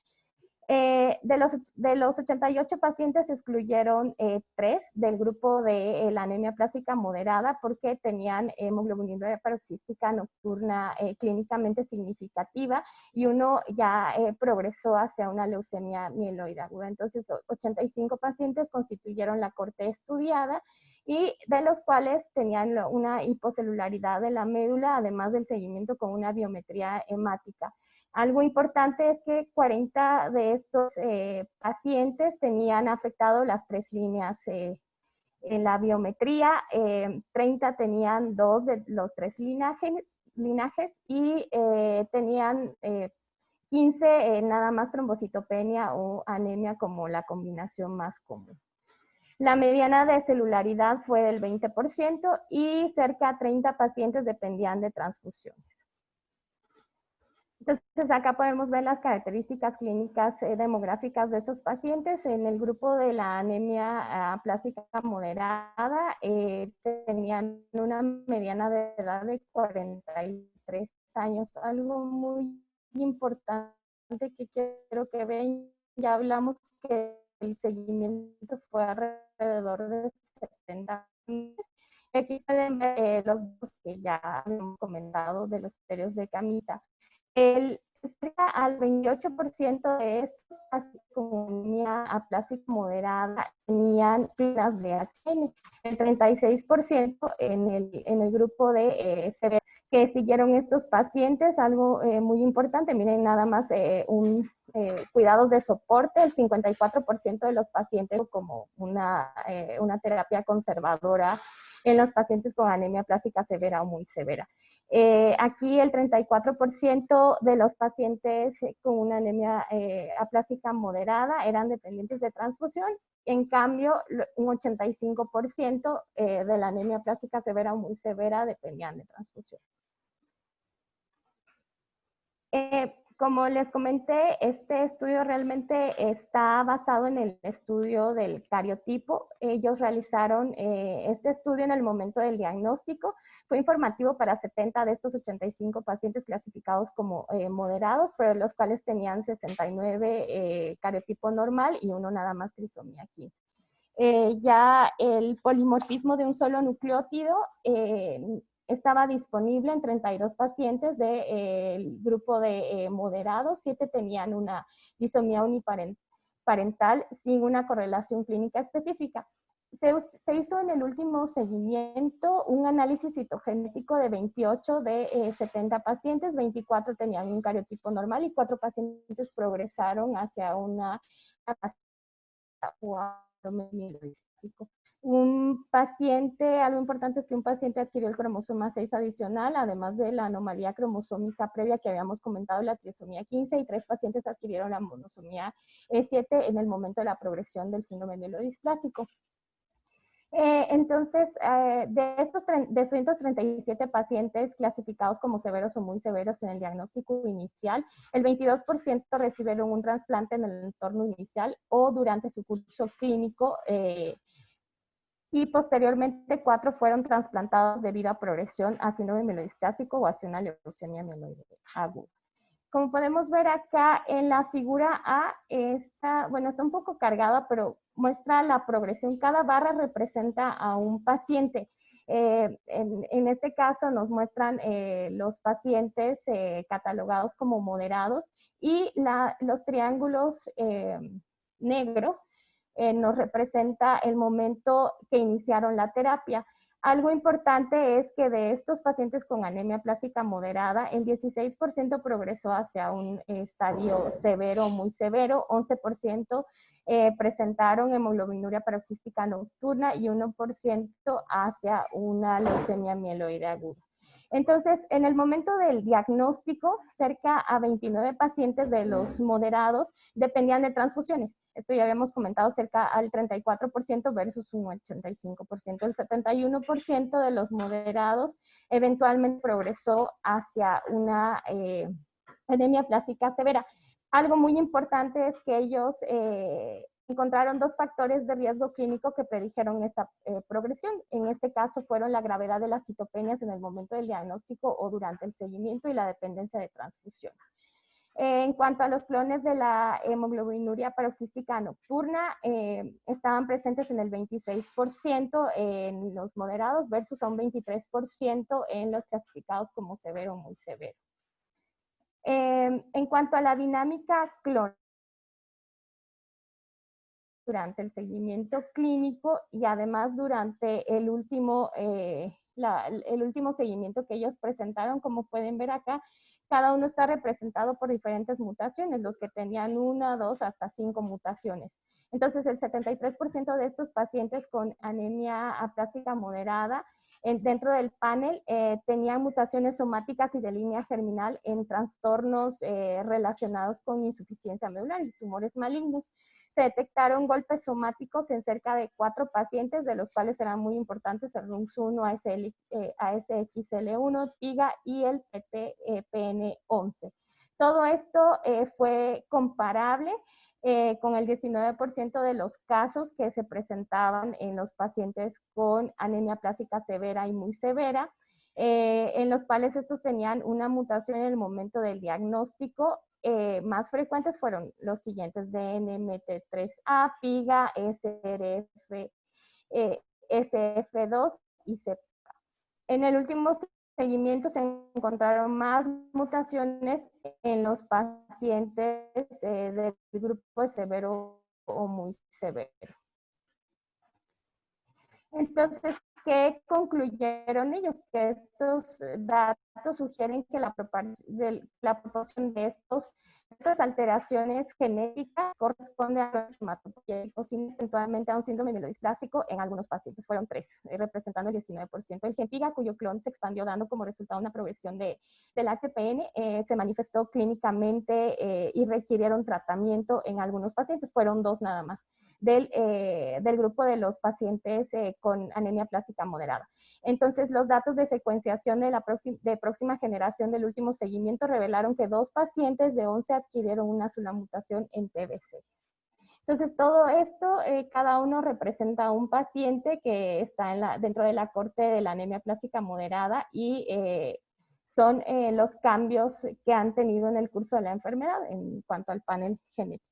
De los 88 pacientes se excluyeron 3 del grupo de la anemia plástica moderada porque tenían hemoglobinuria paroxística nocturna clínicamente significativa y uno ya progresó hacia una leucemia mieloide aguda. Entonces, 85 pacientes constituyeron la cohorte estudiada y de los cuales tenían una hipocelularidad de la médula, además del seguimiento con una biometría hemática. Algo importante es que 40 de estos pacientes tenían afectado las 3 líneas en la biometría, 30 tenían 2 de los 3 linajes y tenían 15 nada más trombocitopenia o anemia como la combinación más común. La mediana de celularidad fue del 20% y cerca de 30 pacientes dependían de transfusiones. Entonces, acá podemos ver las características clínicas demográficas de estos pacientes. En el grupo de la anemia plástica moderada, tenían una mediana de edad de 43 años. Algo muy importante que quiero que vean, ya hablamos que el seguimiento fue alrededor de 70 meses. Aquí pueden ver los que ya hemos comentado de los criterios de Kamita. Cerca al 28% de estos pacientes con anemia aplástica moderada tenían pilas de AHN, el 36% en el grupo de severo que siguieron estos pacientes. Algo muy importante, miren nada más cuidados de soporte, el 54% de los pacientes como una terapia conservadora en los pacientes con anemia plástica severa o muy severa. Aquí el 34% de los pacientes con una anemia aplásica moderada eran dependientes de transfusión. En cambio, un 85% de la anemia plástica severa o muy severa dependían de transfusión. Como les comenté, este estudio realmente está basado en el estudio del cariotipo. Ellos realizaron este estudio en el momento del diagnóstico. Fue informativo para 70 de estos 85 pacientes clasificados como moderados, pero los cuales tenían 69 cariotipo normal y uno nada más trisomía 15. Ya el polimorfismo de un solo nucleótido estaba disponible en 32 pacientes del grupo de moderados, 7 tenían una disomía uniparental sin una correlación clínica específica. Se hizo en el último seguimiento un análisis citogenético de 28 de 70 pacientes, 24 tenían un cariotipo normal y 4 pacientes progresaron hacia una un paciente, algo importante es que un paciente adquirió el cromosoma 6 adicional, además de la anomalía cromosómica previa que habíamos comentado, la trisomía 15, y 3 pacientes adquirieron la monosomía 7 en el momento de la progresión del síndrome mielodisplásico. Entonces, de estos 237 pacientes clasificados como severos o muy severos en el diagnóstico inicial, el 22% recibieron un trasplante en el entorno inicial o durante su curso clínico y posteriormente 4 fueron trasplantados debido a progresión a síndrome mielodisplásico o hacia una leucemia mieloide aguda. Como podemos ver acá en la figura A, está un poco cargada, pero muestra la progresión. Cada barra representa a un paciente. En este caso nos muestran los pacientes catalogados como moderados y los triángulos negros nos representa el momento que iniciaron la terapia. Algo importante es que de estos pacientes con anemia plástica moderada, el 16% progresó hacia un estadio severo o muy severo, 11% presentaron hemoglobinuria paroxística nocturna y 1% hacia una leucemia mieloide aguda. Entonces, en el momento del diagnóstico, cerca a 29 pacientes de los moderados dependían de transfusiones. Esto ya habíamos comentado, cerca al 34% versus un 85%. El 71% de los moderados eventualmente progresó hacia una anemia plástica severa. Algo muy importante es que ellos encontraron 2 factores de riesgo clínico que predijeron esta progresión. En este caso fueron la gravedad de las citopenias en el momento del diagnóstico o durante el seguimiento y la dependencia de transfusión. En cuanto a los clones de la hemoglobinuria paroxística nocturna, estaban presentes en el 26% en los moderados versus a un 23% en los clasificados como severo o muy severo. En cuanto a la dinámica clonal, durante el seguimiento clínico y además durante el último seguimiento que ellos presentaron, como pueden ver acá, cada uno está representado por diferentes mutaciones, los que tenían 1, 2, hasta 5 mutaciones. Entonces, el 73% de estos pacientes con anemia aplástica moderada dentro del panel tenían mutaciones somáticas y de línea germinal en trastornos relacionados con insuficiencia medular y tumores malignos. Se detectaron golpes somáticos en cerca de 4 pacientes, de los cuales eran muy importantes el RUNX1, ASXL1, PIGA y el PTPN11. Todo esto fue comparable con el 19% de los casos que se presentaban en los pacientes con anemia plástica severa y muy severa, en los cuales estos tenían una mutación en el momento del diagnóstico. Más frecuentes fueron los siguientes: DNMT3A, PIGA, SF2 y CEPA. En el último seguimiento se encontraron más mutaciones en los pacientes del grupo severo o muy severo. Entonces, ¿qué concluyeron ellos? Que estos datos sugieren que la proporción de estas alteraciones genéticas corresponde a los hematopoyéticos y eventualmente a un síndrome mielodisplásico en algunos pacientes. Fueron 3, representando el 19%. El GEMPIGA, cuyo clon se expandió dando como resultado una progresión del HPN, se manifestó clínicamente y requirieron tratamiento en algunos pacientes. Fueron 2 nada más. Del grupo de los pacientes con anemia plástica moderada. Entonces, los datos de secuenciación de próxima generación del último seguimiento revelaron que 2 pacientes de 11 adquirieron una sola mutación en TB6. Entonces, todo esto, cada uno representa un paciente que está dentro de la corte de la anemia plástica moderada y son los cambios que han tenido en el curso de la enfermedad en cuanto al panel genético.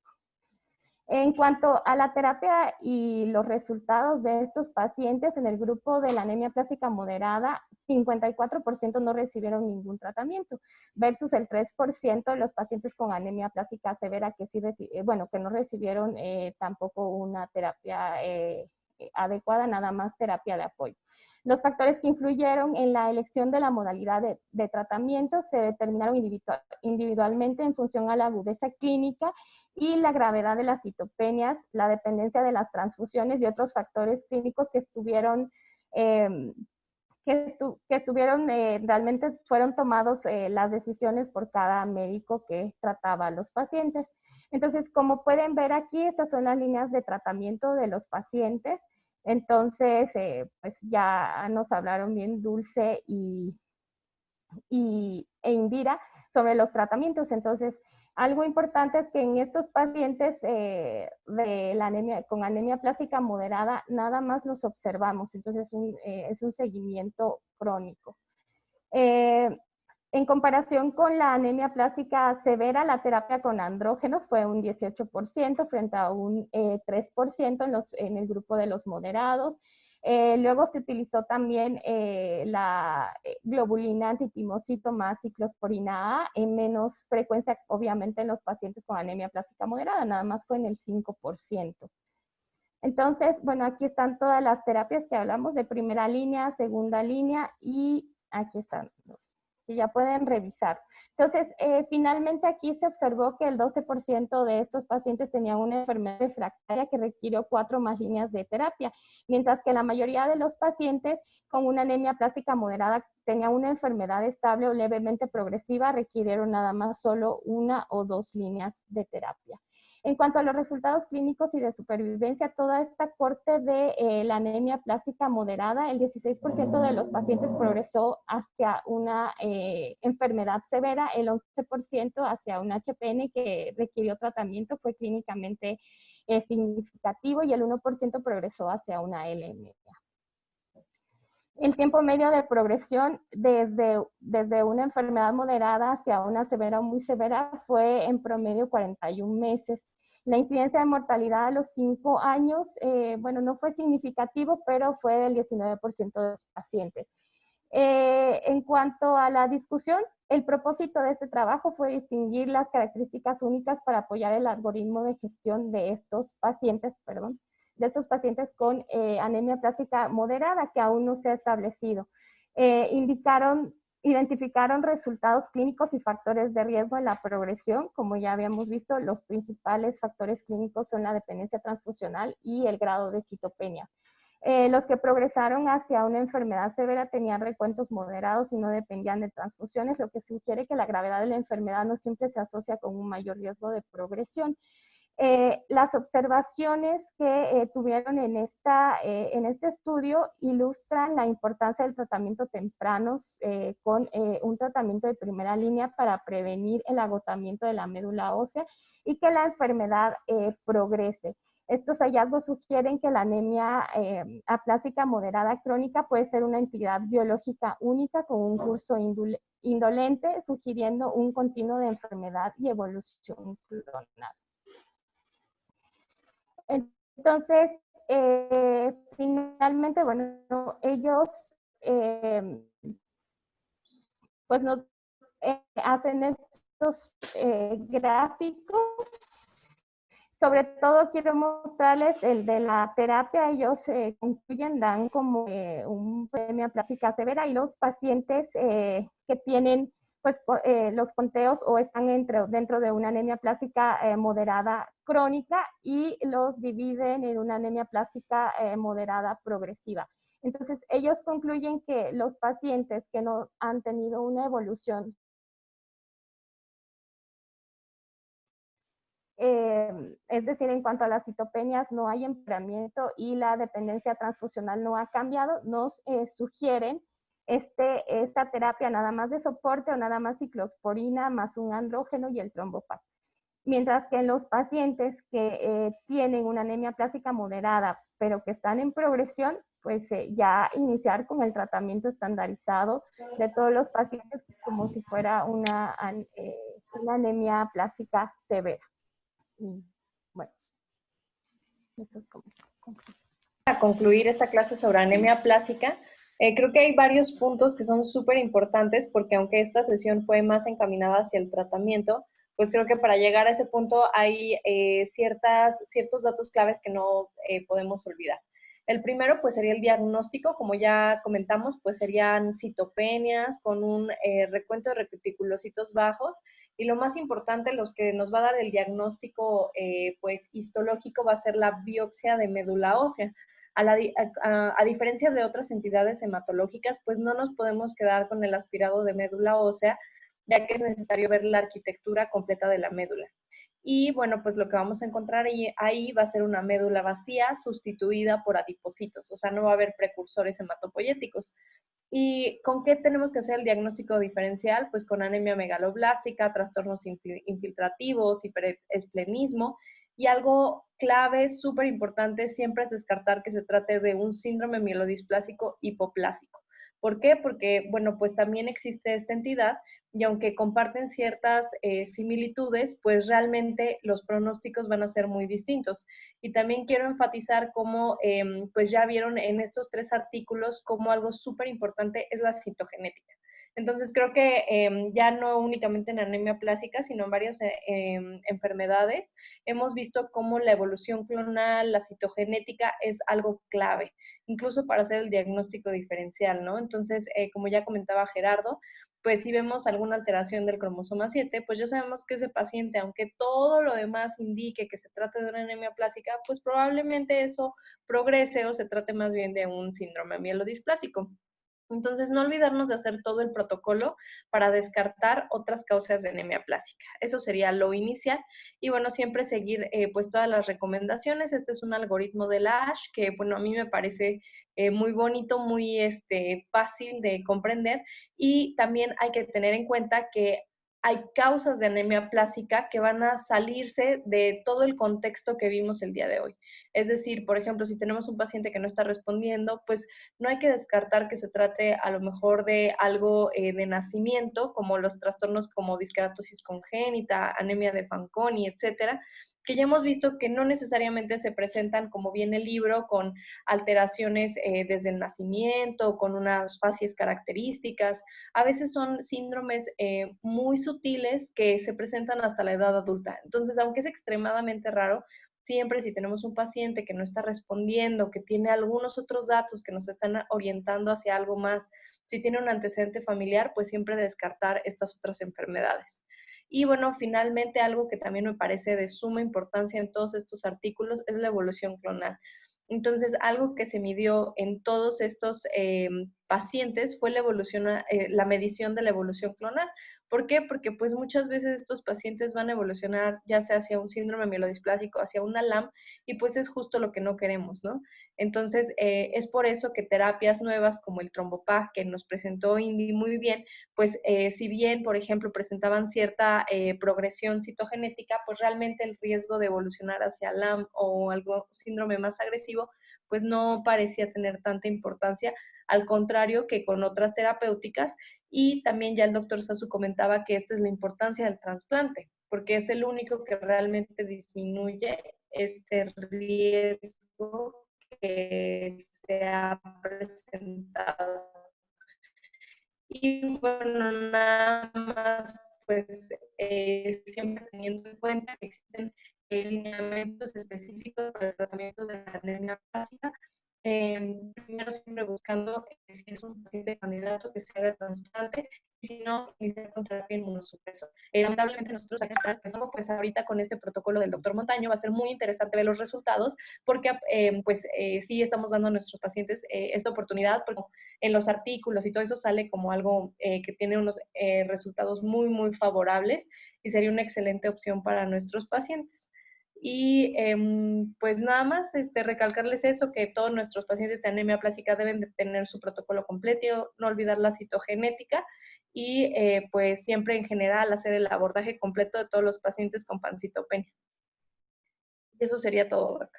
En cuanto a la terapia y los resultados de estos pacientes, en el grupo de la anemia plástica moderada, 54% no recibieron ningún tratamiento, versus el 3% de los pacientes con anemia plástica severa que sí que no recibieron tampoco una terapia adecuada, nada más terapia de apoyo. Los factores que influyeron en la elección de la modalidad de tratamiento se determinaron individualmente en función a la agudeza clínica y la gravedad de las citopenias, la dependencia de las transfusiones y otros factores clínicos que estuvieron, realmente fueron tomados las decisiones por cada médico que trataba a los pacientes. Entonces, como pueden ver aquí, estas son las líneas de tratamiento de los pacientes. Entonces, pues ya nos hablaron bien Dulce e Indira sobre los tratamientos. Entonces, algo importante es que en estos pacientes con anemia plástica moderada, nada más los observamos. Entonces, es un seguimiento crónico. En comparación con la anemia plástica severa, la terapia con andrógenos fue un 18% frente a un 3% en el grupo de los moderados. Luego se utilizó también la globulina antitimocito más ciclosporina A en menos frecuencia, obviamente, en los pacientes con anemia plástica moderada, nada más fue en el 5%. Entonces, bueno, aquí están todas las terapias que hablamos de primera línea, segunda línea y aquí están los que ya pueden revisar. Entonces, finalmente aquí se observó que el 12% de estos pacientes tenían una enfermedad refractaria que requirió 4 más líneas de terapia, mientras que la mayoría de los pacientes con una anemia plástica moderada tenían una enfermedad estable o levemente progresiva, requirieron nada más solo 1 o 2 líneas de terapia. En cuanto a los resultados clínicos y de supervivencia, toda esta corte de la anemia plástica moderada, el 16% de los pacientes progresó hacia una enfermedad severa, el 11% hacia un HPN que requirió tratamiento, fue clínicamente significativo y el 1% progresó hacia una LMA. El tiempo medio de progresión desde una enfermedad moderada hacia una severa o muy severa fue en promedio 41 meses. La incidencia de mortalidad a los 5 años, no fue significativo, pero fue del 19% de los pacientes. En cuanto a la discusión, el propósito de este trabajo fue distinguir las características únicas para apoyar el algoritmo de gestión de estos pacientes, con anemia plástica moderada que aún no se ha establecido. Identificaron resultados clínicos y factores de riesgo en la progresión. Como ya habíamos visto, los principales factores clínicos son la dependencia transfusional y el grado de citopenia. Los que progresaron hacia una enfermedad severa tenían recuentos moderados y no dependían de transfusiones, lo que sugiere que la gravedad de la enfermedad no siempre se asocia con un mayor riesgo de progresión. Las observaciones que tuvieron en este estudio ilustran la importancia del tratamiento temprano con un tratamiento de primera línea para prevenir el agotamiento de la médula ósea y que la enfermedad progrese. Estos hallazgos sugieren que la anemia aplásica moderada crónica puede ser una entidad biológica única con un curso indolente, sugiriendo un continuo de enfermedad y evolución clonal. Entonces, finalmente, ellos pues nos hacen estos gráficos Sobre todo quiero mostrarles el de la terapia. Ellos concluyen, dan como un anemia plástica severa, y los pacientes que tienen pues, los conteos o están dentro de una anemia plástica moderada crónica, y los dividen en una anemia plástica moderada progresiva. Entonces, ellos concluyen que los pacientes que no han tenido una evolución es decir, en cuanto a las citopenias no hay empeoramiento y la dependencia transfusional no ha cambiado, nos sugieren esta terapia nada más de soporte o nada más ciclosporina más un andrógeno y el trombopac. Mientras que en los pacientes que tienen una anemia plástica moderada, pero que están en progresión, pues ya iniciar con el tratamiento estandarizado de todos los pacientes como si fuera una anemia plástica severa. Bueno, esto es como conclusión.
Para concluir esta clase sobre anemia plástica, creo que hay varios puntos que son súper importantes, porque aunque esta sesión fue más encaminada hacia el tratamiento, pues creo que para llegar a ese punto hay ciertos datos claves que no podemos olvidar. El primero, pues sería el diagnóstico, como ya comentamos, pues serían citopenias con un recuento de reticulocitos bajos, y lo más importante, los que nos va a dar el diagnóstico pues histológico va a ser la biopsia de médula ósea. A diferencia de otras entidades hematológicas, pues no nos podemos quedar con el aspirado de médula ósea, ya que es necesario ver la arquitectura completa de la médula. Y bueno, pues lo que vamos a encontrar ahí va a ser una médula vacía sustituida por adipocitos, o sea, no va a haber precursores hematopoyéticos. ¿Y con qué tenemos que hacer el diagnóstico diferencial? Pues con anemia megaloblástica, trastornos infiltrativos, hiperesplenismo, y algo clave, súper importante, siempre es descartar que se trate de un síndrome mielodisplásico hipoplásico. ¿Por qué? Porque, bueno, pues también existe esta entidad, y aunque comparten ciertas similitudes, pues realmente los pronósticos van a ser muy distintos. Y también quiero enfatizar cómo, pues ya vieron en estos 3 artículos, cómo algo súper importante es la citogenética. Entonces creo que ya no únicamente en anemia plástica, sino en varias enfermedades, hemos visto cómo la evolución clonal, la citogenética es algo clave, incluso para hacer el diagnóstico diferencial, ¿no? Entonces, como ya comentaba Gerardo, pues si vemos alguna alteración del cromosoma 7, pues ya sabemos que ese paciente, aunque todo lo demás indique que se trate de una anemia plástica, pues probablemente eso progrese o se trate más bien de un síndrome mielodisplásico. Entonces, no olvidarnos de hacer todo el protocolo para descartar otras causas de anemia plástica. Eso sería lo inicial. Y bueno, siempre seguir pues todas las recomendaciones. Este es un algoritmo de la ASH que, bueno, a mí me parece muy bonito, muy fácil de comprender. Y también hay que tener en cuenta que hay causas de anemia plástica que van a salirse de todo el contexto que vimos el día de hoy. Es decir, por ejemplo, si tenemos un paciente que no está respondiendo, pues no hay que descartar que se trate a lo mejor de algo de nacimiento, como los trastornos como disqueratosis congénita, anemia de Fanconi, etcétera, que ya hemos visto que no necesariamente se presentan, como viene el libro, con alteraciones desde el nacimiento, con unas facies características. A veces son síndromes muy sutiles que se presentan hasta la edad adulta. Entonces, aunque es extremadamente raro, siempre si tenemos un paciente que no está respondiendo, que tiene algunos otros datos que nos están orientando hacia algo más, si tiene un antecedente familiar, pues siempre descartar estas otras enfermedades. Y bueno, finalmente algo que también me parece de suma importancia en todos estos artículos es la evolución clonal. Entonces, algo que se midió en todos estos pacientes fue la medición de la evolución clonal. ¿Por qué? Porque pues muchas veces estos pacientes van a evolucionar ya sea hacia un síndrome mielodisplásico, hacia una LAM, y pues es justo lo que no queremos, ¿no? Entonces, es por eso que terapias nuevas como el trombopac, que nos presentó Indy muy bien, pues si bien, por ejemplo, presentaban cierta progresión citogenética, pues realmente el riesgo de evolucionar hacia LAM o algún síndrome más agresivo, pues no parecía tener tanta importancia, al contrario que con otras terapéuticas. Y también ya el doctor Sasu comentaba que esta es la importancia del trasplante, porque es el único que realmente disminuye este riesgo que se ha presentado. Y bueno, nada más, pues siempre teniendo en cuenta que existen lineamientos específicos para el tratamiento de la anemia plástica. Primero siempre buscando si es un paciente candidato que se haga trasplante, y si no, iniciar con terapia inmunosupresor. Lamentablemente nosotros pues ahorita con este protocolo del doctor Montaño va a ser muy interesante ver los resultados, porque sí estamos dando a nuestros pacientes esta oportunidad, porque en los artículos y todo eso sale como algo que tiene unos resultados muy, muy favorables, y sería una excelente opción para nuestros pacientes. Y pues nada más recalcarles eso, que todos nuestros pacientes de anemia plástica deben de tener su protocolo completo, no olvidar la citogenética, y pues siempre en general hacer el abordaje completo de todos los pacientes con pancitopenia. Y eso sería todo, Doc.